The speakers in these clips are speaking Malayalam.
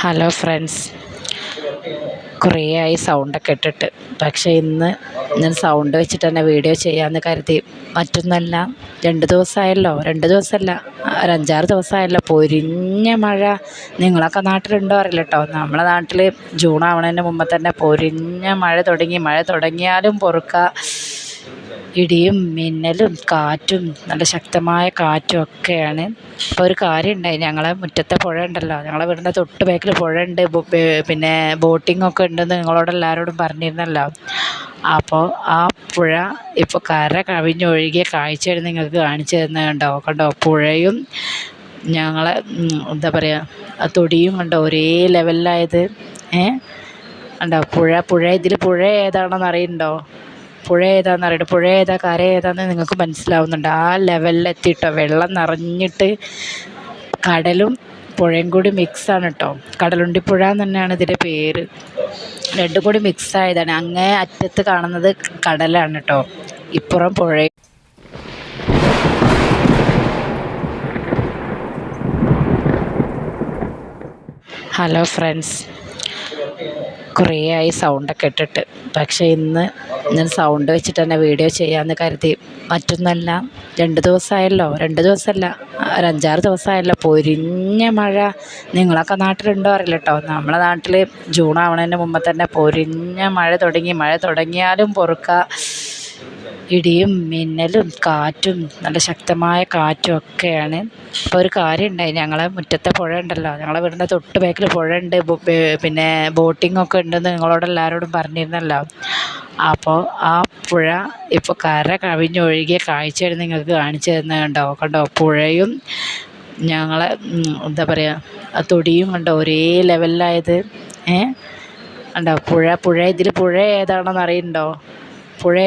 ഹലോ ഫ്രണ്ട്സ്, കുറേ ആയി സൗണ്ടൊക്കെ ഇട്ടിട്ട്. പക്ഷേ ഞാൻ സൗണ്ട് വെച്ചിട്ട് തന്നെ വീഡിയോ ചെയ്യാമെന്ന് കരുതി. മറ്റൊന്നല്ല, 2 ദിവസമല്ല, ഒരു 5-6 ദിവസമായല്ലോ പൊരിഞ്ഞ മഴ. നിങ്ങളൊക്കെ നാട്ടിലുണ്ടോ അറിയില്ല കേട്ടോ. നമ്മളെ നാട്ടിൽ ജൂൺ ആവണതിന് മുമ്പ് തന്നെ പൊരിഞ്ഞ മഴ തുടങ്ങിയാലും പൊറുക്കുക. ഇടിയും മിന്നലും കാറ്റും നല്ല ശക്തമായ കാറ്റും ഒക്കെയാണ്. അപ്പോൾ ഒരു കാര്യം ഉണ്ടായി, ഞങ്ങളെ മുറ്റത്തെ പുഴ ഉണ്ടല്ലോ, ഞങ്ങളെ വീടിൻ്റെ തൊട്ട് ബാക്കിൽ പുഴ ഉണ്ട്. പിന്നെ ബോട്ടിംഗ് ഒക്കെ ഉണ്ടെന്ന് നിങ്ങളോട് എല്ലാവരോടും പറഞ്ഞിരുന്നല്ലോ. അപ്പോൾ ആ പുഴ ഇപ്പോൾ കര കവിഞ്ഞൊഴുകിയ കാഴ്ചയാണ് നിങ്ങൾക്ക് കാണിച്ചു തരുന്നത്. കണ്ടോ പുഴയും ഞങ്ങളെ എന്താ പറയുക, ആ തൊടിയും കണ്ടോ ഒരേ ലെവലിലായത്. കണ്ടോ പുഴ ഇതിൽ പുഴ ഏതാണെന്ന് അറിയുന്നുണ്ടോ? പുഴ ഏതാ കര ഏതാന്ന് നിങ്ങൾക്ക് മനസ്സിലാവുന്നുണ്ട്. ആ ലെവലിലെത്തിയിട്ടോ, വെള്ളം നിറഞ്ഞിട്ട് കടലും പുഴയും കൂടി മിക്സാണ് കേട്ടോ. കടലുണ്ടിപ്പുഴ എന്ന് തന്നെയാണ് ഇതിൻ്റെ പേര്. രണ്ടും കൂടി മിക്സ് ആയതാണ്. അങ്ങേ അറ്റത്ത് കാണുന്നത് കടലാണ് കേട്ടോ, ഇപ്പുറം പുഴ. ഹലോ ഫ്രണ്ട്സ്, കുറേ ആയി സൗണ്ടൊക്കെ ഇട്ടിട്ട്. പക്ഷേ ഞാൻ സൗണ്ട് വെച്ചിട്ട് തന്നെ വീഡിയോ ചെയ്യാമെന്ന് കരുതി. മറ്റൊന്നല്ല, 2 ദിവസമായല്ലോ, 2 ദിവസമല്ല, ഒരു 5-6 ദിവസമായല്ലോ പൊരിഞ്ഞ മഴ. നിങ്ങളൊക്കെ നാട്ടിലുണ്ടോ അറിയില്ല കേട്ടോ. നമ്മളെ നാട്ടിൽ ജൂൺ ആവണതിന് മുമ്പ് തന്നെ പൊരിഞ്ഞ മഴ തുടങ്ങിയാലും പൊറുക്കുക. ഇടിയും മിന്നലും കാറ്റും നല്ല ശക്തമായ കാറ്റും ഒക്കെയാണ്. അപ്പോൾ ഒരു കാര്യം ഉണ്ടായി, ഞങ്ങളെ മുറ്റത്തെ പുഴ ഉണ്ടല്ലോ, ഞങ്ങളെ വീടിൻ്റെ തൊട്ട് ബാക്കിൽ പുഴ ഉണ്ട്. പിന്നെ ബോട്ടിംഗ് ഒക്കെ ഉണ്ടെന്ന് നിങ്ങളോട് എല്ലാവരോടും പറഞ്ഞിരുന്നല്ലോ. അപ്പോൾ ആ പുഴ ഇപ്പോൾ കര കവിഞ്ഞൊഴുകിയ കാഴ്ചയാണ് നിങ്ങൾക്ക് കാണിച്ചു തരുന്നത്. കണ്ടോ പുഴയും ഞങ്ങളെ എന്താ പറയുക, ആ തൊടിയും കണ്ടോ ഒരേ ലെവലിലായത്. കണ്ടോ പുഴ ഇതിൽ പുഴ ഏതാണെന്ന് അറിയുന്നുണ്ടോ? പുഴ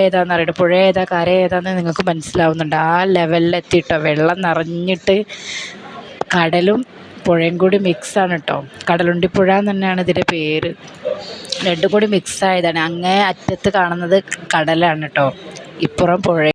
ഏതാ കര ഏതാന്ന് നിങ്ങൾക്ക് മനസ്സിലാവുന്നുണ്ട്. ആ ലെവലിലെത്തിയിട്ടോ, വെള്ളം നിറഞ്ഞിട്ട് കടലും പുഴയും കൂടി മിക്സാണ് കേട്ടോ. കടലുണ്ടിപ്പുഴ എന്ന് തന്നെയാണ് ഇതിൻ്റെ പേര്. രണ്ടും കൂടി മിക്സ് ആയതാണ്. അങ്ങേ അറ്റത്ത് കാണുന്നത് കടലാണ് കേട്ടോ, ഇപ്പുറം പുഴ.